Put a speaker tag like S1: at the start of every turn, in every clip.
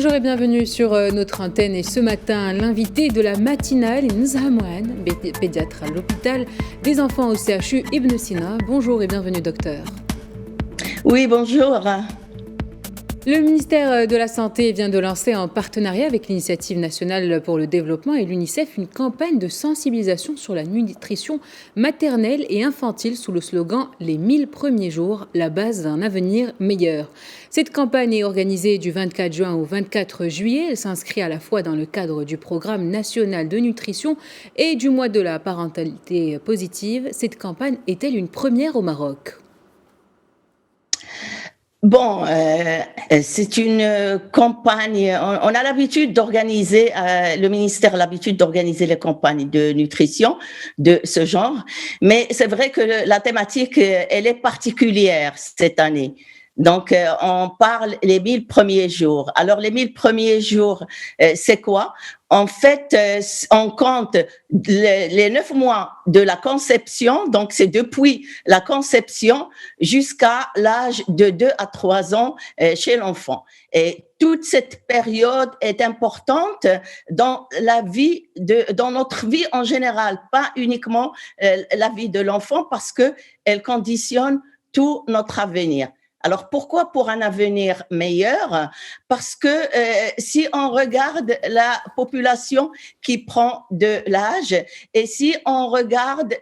S1: Bonjour et bienvenue sur notre antenne. Et ce matin, l'invité de la matinale est Nzha Mouane, pédiatre à l'hôpital des enfants au CHU Ibn Sina. Bonjour et bienvenue docteur.
S2: Oui, bonjour.
S1: Le ministère de la Santé vient de lancer en partenariat avec l'Initiative nationale pour le développement et l'UNICEF une campagne de sensibilisation sur la nutrition maternelle et infantile sous le slogan « Les 1000 premiers jours, la base d'un avenir meilleur ». Cette campagne est organisée du 24 juin au 24 juillet. Elle s'inscrit à la fois dans le cadre du programme national de nutrition et du mois de la parentalité positive. Cette campagne est-elle une première au Maroc ?
S2: Bon, c'est une campagne, on a l'habitude d'organiser, le ministère a l'habitude d'organiser les campagnes de nutrition de ce genre, mais c'est vrai que la thématique, elle est particulière cette année. Donc, on parle les 1000 premiers jours. Alors, les 1000 premiers jours, c'est quoi? En fait, on compte les 9 mois de la conception, donc c'est depuis la conception jusqu'à l'âge de 2 à 3 ans chez l'enfant. Et toute cette période est importante dans la vie dans notre vie en général, pas uniquement la vie de l'enfant, parce que elle conditionne tout notre avenir. Alors, pourquoi pour un avenir meilleur? Parce que si on regarde la population qui prend de l'âge et si on regarde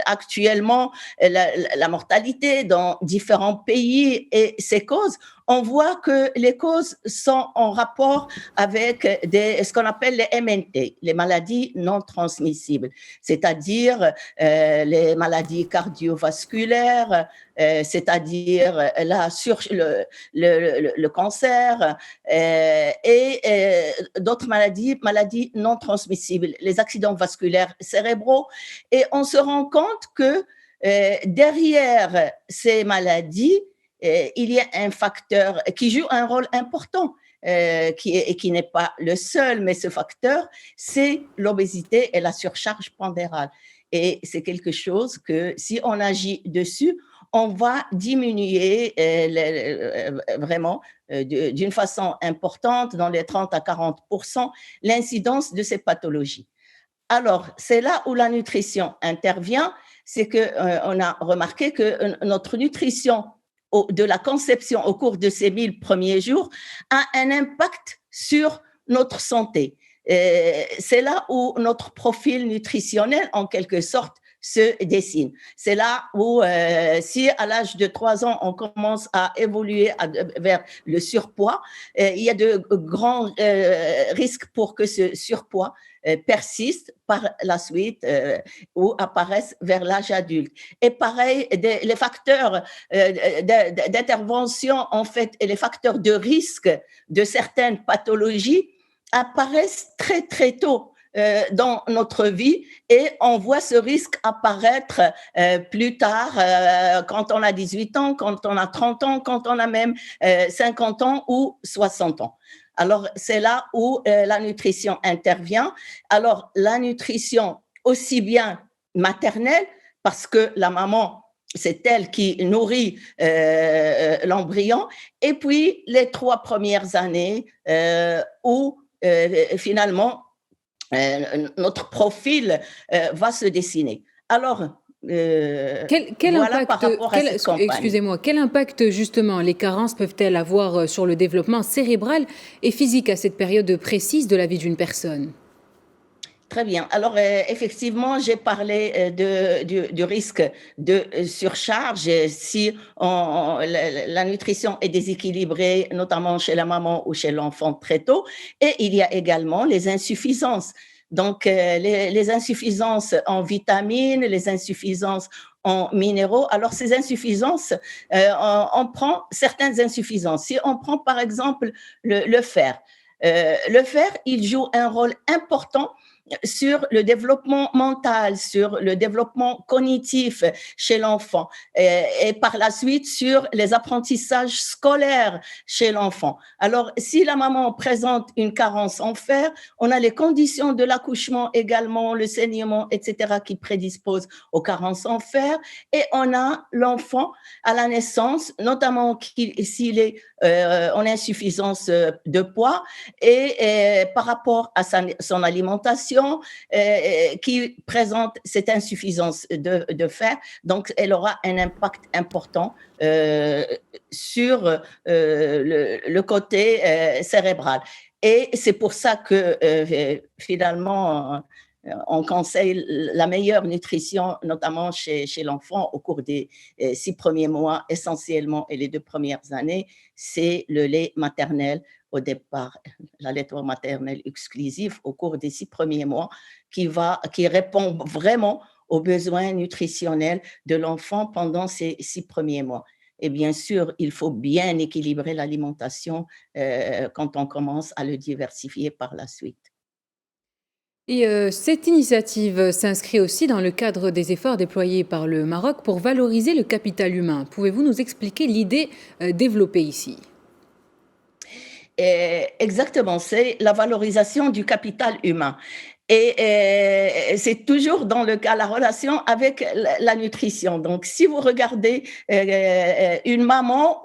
S2: actuellement la mortalité dans différents pays et ses causes, on voit que les causes sont en rapport avec ce qu'on appelle les MNT, les maladies non transmissibles, c'est-à-dire les maladies cardiovasculaires, c'est-à-dire le cancer et d'autres maladies non transmissibles, les accidents vasculaires cérébraux. Et on se rend compte que derrière ces maladies, il y a un facteur qui joue un rôle important, qui n'est pas le seul, mais ce facteur, c'est l'obésité et la surcharge pondérale. Et c'est quelque chose que, si on agit dessus, on va diminuer vraiment d'une façon importante, dans les 30 à 40%, l'incidence de ces pathologies. Alors, c'est là où la nutrition intervient, c'est qu'on a remarqué que notre nutrition de la conception au cours de ces 1000 premiers jours a un impact sur notre santé. C'est là où notre profil nutritionnel, en quelque sorte, se dessine. C'est là où, si à l'âge de 3 ans, on commence à évoluer vers le surpoids, il y a de grands risques pour que ce surpoids persiste par la suite ou apparaissent vers l'âge adulte. Et pareil, les facteurs d'intervention, en fait, et les facteurs de risque de certaines pathologies apparaissent très, très tôt dans notre vie et on voit ce risque apparaître plus tard quand on a 18 ans, quand on a 30 ans, quand on a même 50 ans ou 60 ans. Alors, c'est là où la nutrition intervient. Alors, la nutrition aussi bien maternelle, parce que la maman, c'est elle qui nourrit l'embryon, et puis les 3 premières années où finalement notre profil va se dessiner. Alors,
S1: quel
S2: voilà
S1: impact,
S2: par rapport à cette campagne.
S1: excusez-moi, quel impact justement les carences peuvent-elles avoir sur le développement cérébral et physique à cette période précise de la vie d'une personne ?
S2: Très bien. Alors, effectivement, j'ai parlé du risque de surcharge si la nutrition est déséquilibrée, notamment chez la maman ou chez l'enfant très tôt. Et il y a également les insuffisances. Donc, les insuffisances en vitamines, les insuffisances en minéraux. Alors, ces insuffisances, on prend certaines insuffisances. Si on prend, par exemple, le fer. Le fer, il joue un rôle important sur le développement mental, sur le développement cognitif chez l'enfant et par la suite sur les apprentissages scolaires chez l'enfant. Alors, si la maman présente une carence en fer, on a les conditions de l'accouchement également, le saignement, etc., qui prédisposent aux carences en fer, et on a l'enfant à la naissance, notamment s'il est en insuffisance de poids et par rapport à son alimentation qui présente cette insuffisance de fer. Donc, elle aura un impact important sur le côté cérébral. Et c'est pour ça que finalement, on conseille la meilleure nutrition, notamment chez l'enfant au cours des 6 premiers mois, essentiellement, et les 2 premières années, c'est le lait maternel au départ, l'allaitement maternel exclusif au cours des 6 premiers mois, qui répond vraiment aux besoins nutritionnels de l'enfant pendant ces 6 premiers mois. Et bien sûr, il faut bien équilibrer l'alimentation quand on commence à le diversifier par la suite.
S1: Et cette initiative s'inscrit aussi dans le cadre des efforts déployés par le Maroc pour valoriser le capital humain. Pouvez-vous nous expliquer l'idée développée ici?
S2: Exactement, c'est la valorisation du capital humain. Et c'est toujours dans la relation avec la nutrition. Donc, si vous regardez une maman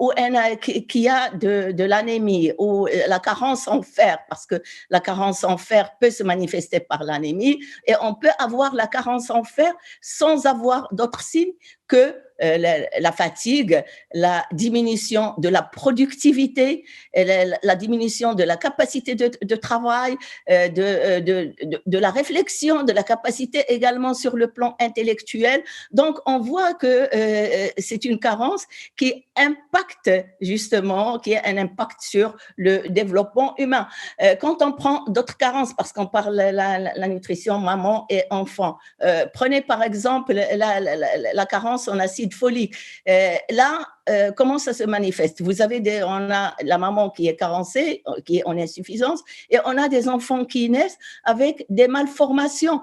S2: qui a de l'anémie ou la carence en fer, parce que la carence en fer peut se manifester par l'anémie, et on peut avoir la carence en fer sans avoir d'autres signes que la fatigue, la diminution de la productivité, la diminution de la capacité de travail, de la réflexion, de la capacité également sur le plan intellectuel. Donc, on voit que c'est une carence qui impacte justement, qui a un impact sur le développement humain. Quand on prend d'autres carences, parce qu'on parle la nutrition maman et enfant, prenez par exemple la carence en acide folique. Là, comment ça se manifeste? On a la maman qui est carencée, qui est en insuffisance, et on a des enfants qui naissent avec des malformations.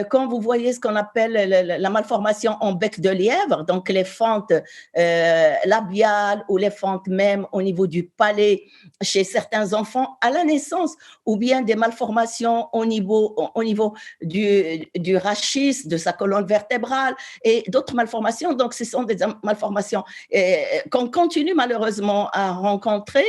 S2: Quand vous voyez ce qu'on appelle la malformation en bec de lièvre, donc les fentes labiales ou les fentes même au niveau du palais chez certains enfants à la naissance, ou bien des malformations au niveau du rachis, de sa colonne vertébrale et d'autres malformations. Donc, ce sont des malformations qu'on continue malheureusement à rencontrer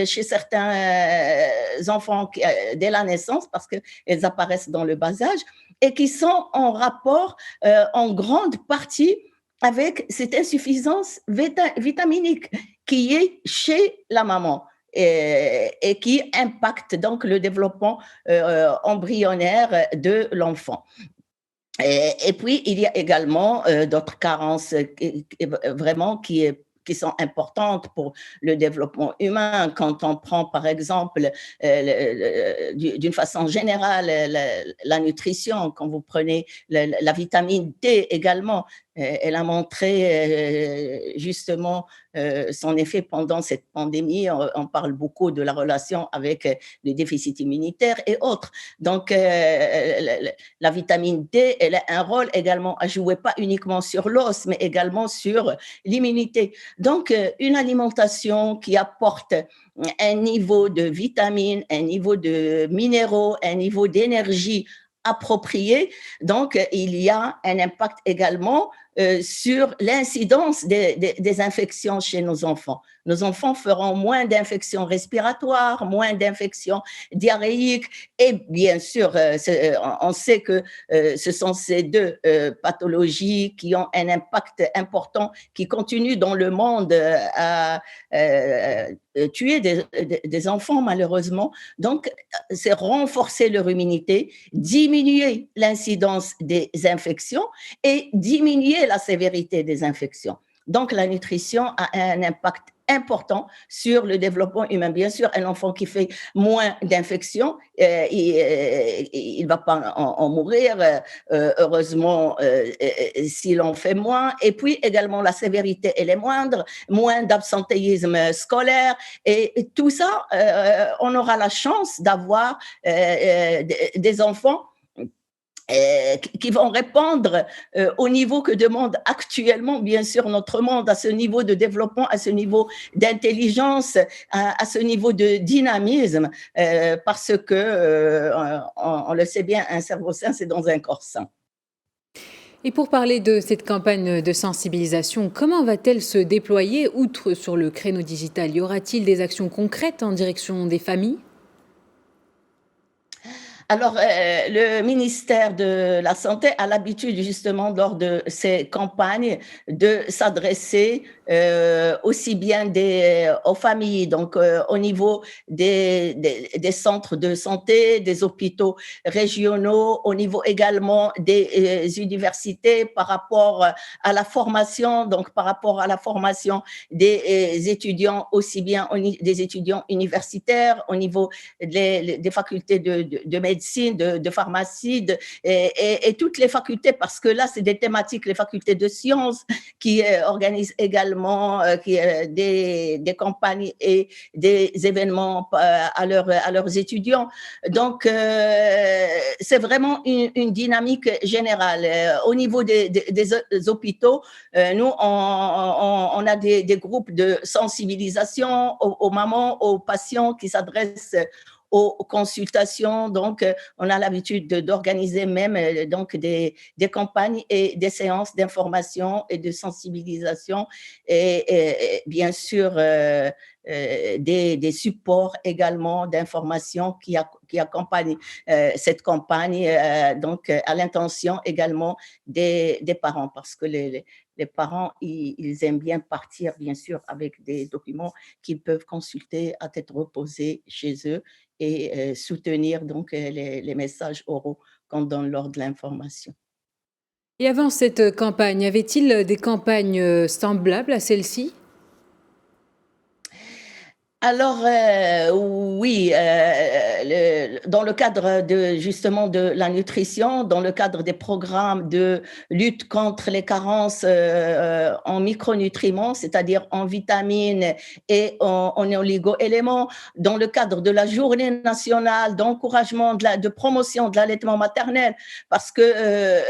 S2: chez certains enfants dès la naissance parce qu'elles apparaissent dans le bas âge et qui sont en rapport en grande partie avec cette insuffisance vitaminique qui est chez la maman et qui impacte donc le développement embryonnaire de l'enfant. Et puis, il y a également d'autres carences vraiment qui sont importantes pour le développement humain. Quand on prend, par exemple, d'une façon générale, la nutrition, quand vous prenez la vitamine D également, elle a montré justement son effet pendant cette pandémie. On parle beaucoup de la relation avec les déficits immunitaires et autres. Donc, la vitamine D, elle a un rôle également à jouer, pas uniquement sur l'os, mais également sur l'immunité. Donc, une alimentation qui apporte un niveau de vitamines, un niveau de minéraux, un niveau d'énergie approprié. Donc, il y a un impact également sur l'incidence des infections chez nos enfants. Nos enfants feront moins d'infections respiratoires, moins d'infections diarrhéiques et bien sûr, on sait que ce sont ces deux pathologies qui ont un impact important, qui continuent dans le monde à tuer des enfants malheureusement. Donc, c'est renforcer leur immunité, diminuer l'incidence des infections et diminuer la sévérité des infections. Donc, la nutrition a un impact important sur le développement humain. Bien sûr, un enfant qui fait moins d'infections, il ne va pas en mourir, heureusement, s'il en fait moins. Et puis également, la sévérité, elle est moindre, moins d'absentéisme scolaire. Et tout ça, on aura la chance d'avoir des enfants qui vont répondre au niveau que demande actuellement, bien sûr, notre monde, à ce niveau de développement, à ce niveau d'intelligence, à ce niveau de dynamisme, parce que, on le sait bien, un cerveau sain, c'est dans un corps sain.
S1: Et pour parler de cette campagne de sensibilisation, comment va-t-elle se déployer outre sur le créneau digital? Y aura-t-il des actions concrètes en direction des familles?
S2: Alors, le ministère de la Santé a l'habitude, justement, lors de ces campagnes, de s'adresser aussi bien aux familles, donc au niveau des centres de santé, des hôpitaux régionaux, au niveau également des universités par rapport à la formation, donc par rapport à la formation des étudiants, aussi bien des étudiants universitaires, au niveau des facultés de médecine, de pharmacie, et toutes les facultés, parce que là, c'est des thématiques, les facultés de sciences qui organisent également des campagnes et des événements à leurs étudiants. Donc, c'est vraiment une dynamique générale. Au niveau des hôpitaux, nous, on a des groupes de sensibilisation aux mamans, aux patients qui s'adressent aux consultations. Donc, on a l'habitude d'organiser même donc des campagnes et des séances d'information et de sensibilisation, et bien sûr des supports également d'information qui accompagnent cette campagne, donc à l'intention également des parents, parce que les parents, ils aiment bien partir, bien sûr, avec des documents qu'ils peuvent consulter à tête reposée chez eux, et soutenir donc les messages oraux qu'on donne lors de l'information.
S1: Et avant cette campagne, y avait-il des campagnes semblables à celle-ci?
S2: Alors, oui, dans le cadre justement de la nutrition, dans le cadre des programmes de lutte contre les carences en micronutriments, c'est-à-dire en vitamines et en oligo-éléments, dans le cadre de la journée nationale d'encouragement, de promotion de l'allaitement maternel, parce que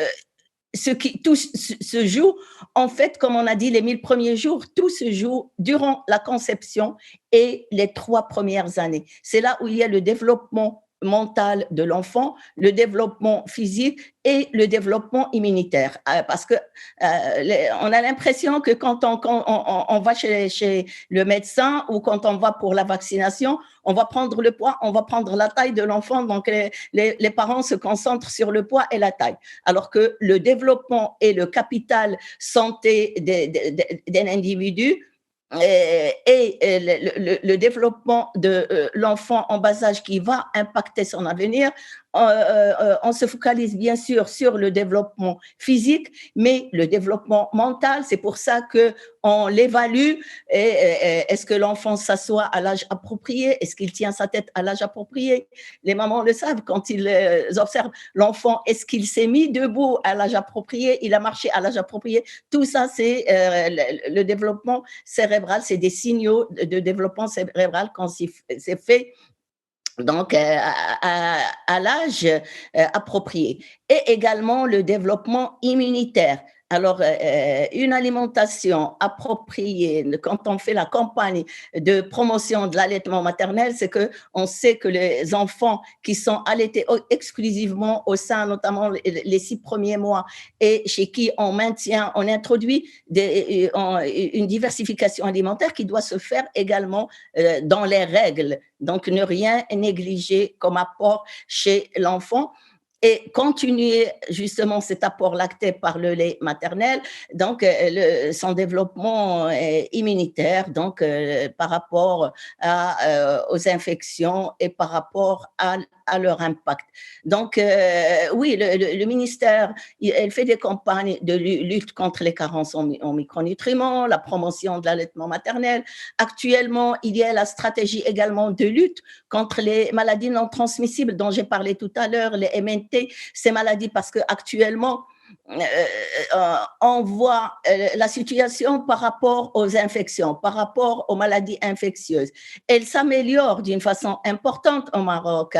S2: tout se joue, en fait, comme on a dit, les 1000 premiers jours, tout se joue durant la conception et les 3 premières années. C'est là où il y a le développement mental de l'enfant, le développement physique et le développement immunitaire. Parce que on a l'impression que quand on va chez le médecin, ou quand on va pour la vaccination, on va prendre le poids, on va prendre la taille de l'enfant. Donc, les parents se concentrent sur le poids et la taille. Alors que le développement et le capital santé d'un individu et le développement de l'enfant en bas âge qui va impacter son avenir, on se focalise bien sûr sur le développement physique, mais le développement mental, c'est pour ça qu'on l'évalue. Est-ce que l'enfant s'assoit à l'âge approprié? Est-ce qu'il tient sa tête à l'âge approprié? Les mamans le savent quand ils observent l'enfant. Est-ce qu'il s'est mis debout à l'âge approprié? Il a marché à l'âge approprié? Tout ça, c'est le développement cérébral, c'est des signaux de développement cérébral quand c'est fait donc à l'âge approprié. Et également le développement immunitaire. Alors, une alimentation appropriée, quand on fait la campagne de promotion de l'allaitement maternel, c'est qu'on sait que les enfants qui sont allaités exclusivement au sein, notamment les 6 premiers mois, et chez qui on introduit une diversification alimentaire qui doit se faire également dans les règles. Donc, ne rien négliger comme apport chez l'enfant, et continuer justement cet apport lacté par le lait maternel, donc son développement immunitaire, donc par rapport aux infections et par rapport à leur impact. Donc, oui, le ministère, elle fait des campagnes de lutte contre les carences en micronutriments, la promotion de l'allaitement maternel. Actuellement, il y a la stratégie également de lutte contre les maladies non transmissibles dont j'ai parlé tout à l'heure, les MNT, ces maladies, parce qu'actuellement, on voit la situation par rapport aux infections, par rapport aux maladies infectieuses. Elle s'améliore d'une façon importante au Maroc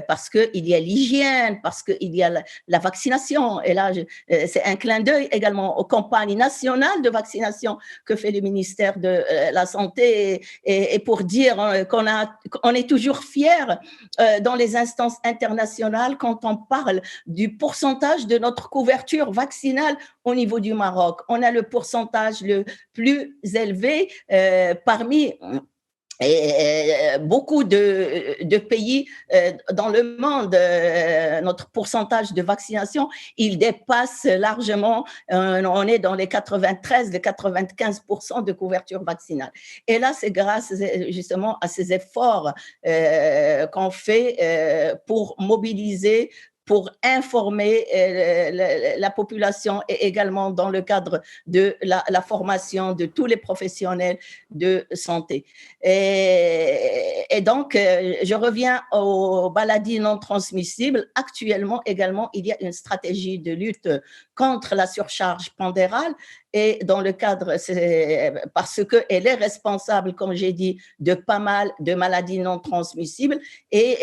S2: parce qu'il y a l'hygiène, parce qu'il y a la vaccination. Et là, c'est un clin d'œil également aux campagnes nationales de vaccination que fait le ministère de la Santé et pour dire qu'on est toujours fiers dans les instances internationales quand on parle du pourcentage de notre couverture vaccinale au niveau du Maroc. On a le pourcentage le plus élevé parmi beaucoup de pays dans le monde. Notre pourcentage de vaccination, il dépasse largement, on est dans les 93, les 95% de couverture vaccinale. Et là, c'est grâce justement à ces efforts qu'on fait pour mobiliser, pour informer la population et également dans le cadre de la formation de tous les professionnels de santé. Et donc, je reviens aux maladies non transmissibles. Actuellement, également, il y a une stratégie de lutte contre la surcharge pondérale et dans le cadre, parce qu'elle est responsable, comme j'ai dit, de pas mal de maladies non transmissibles et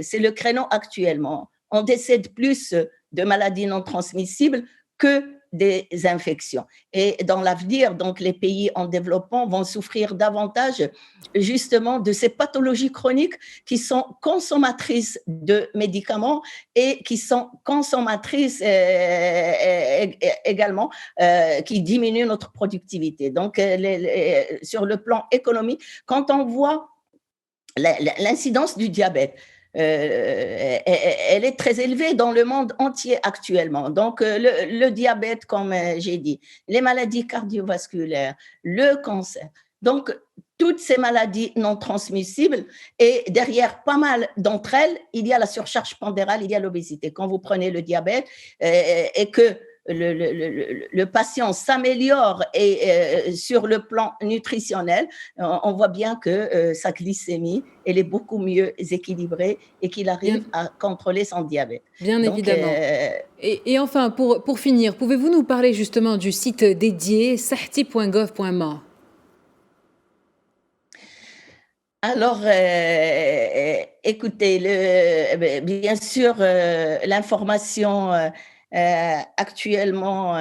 S2: c'est le créneau actuellement. On décède plus de maladies non transmissibles que des infections. Et dans l'avenir, donc, les pays en développement vont souffrir davantage justement de ces pathologies chroniques qui sont consommatrices de médicaments et qui sont consommatrices également, qui diminuent notre productivité. Donc, sur le plan économique, quand on voit l'incidence du diabète, elle est très élevée dans le monde entier actuellement. Donc, le diabète, comme j'ai dit, les maladies cardiovasculaires, le cancer. Donc, toutes ces maladies non transmissibles et derrière pas mal d'entre elles, il y a la surcharge pondérale, il y a l'obésité. Quand vous prenez le diabète et que le patient s'améliore et sur le plan nutritionnel, on voit bien que sa glycémie, elle est beaucoup mieux équilibrée et qu'il arrive à contrôler son diabète.
S1: Bien donc, évidemment. Et enfin, pour finir, pouvez-vous nous parler justement du site dédié sahti.gov.ma?
S2: Alors, écoutez, bien sûr, l'information actuellement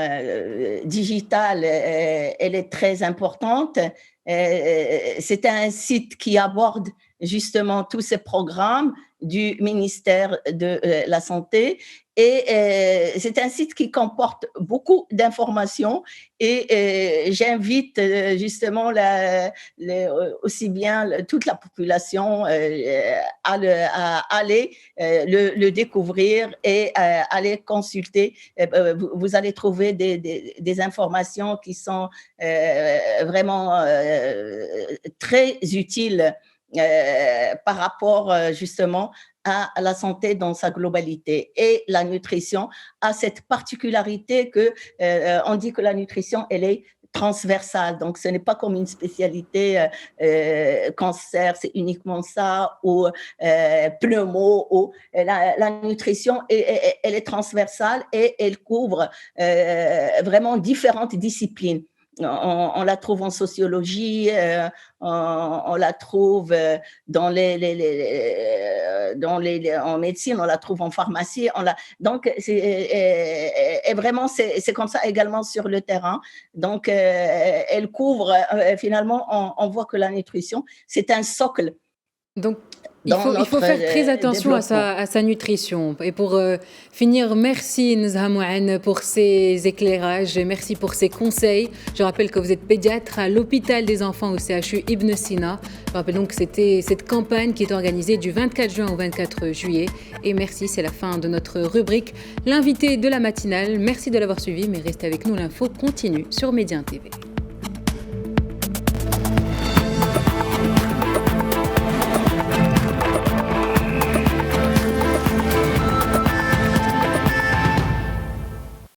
S2: digitale, elle est très importante. C'est un site qui aborde justement tous ces programmes du ministère de la Santé et c'est un site qui comporte beaucoup d'informations et j'invite justement aussi bien toute la population à aller le découvrir et aller consulter. Vous allez trouver des informations qui sont vraiment très utiles par rapport justement à la santé dans sa globalité. Et la nutrition a cette particularité que on dit que la nutrition, elle est transversale. Donc, ce n'est pas comme une spécialité cancer, c'est uniquement ça, ou pneumo. Ou, la nutrition, elle est transversale et elle couvre vraiment différentes disciplines. On la trouve en sociologie, on la trouve en médecine, on la trouve en pharmacie. Donc, et vraiment, c'est comme ça également sur le terrain. Donc, elle couvre, finalement, on voit que la nutrition, c'est un socle.
S1: Donc, il faut faire très attention à sa nutrition. Et pour finir, merci Nezha Mouane pour ces éclairages et merci pour ces conseils. Je rappelle que vous êtes pédiatre à l'hôpital des enfants au CHU Ibn Sina. Je rappelle donc que c'était cette campagne qui est organisée du 24 juin au 24 juillet. Et merci, c'est la fin de notre rubrique. L'invité de la matinale, merci de l'avoir suivi, mais restez avec nous, l'info continue sur Média TV.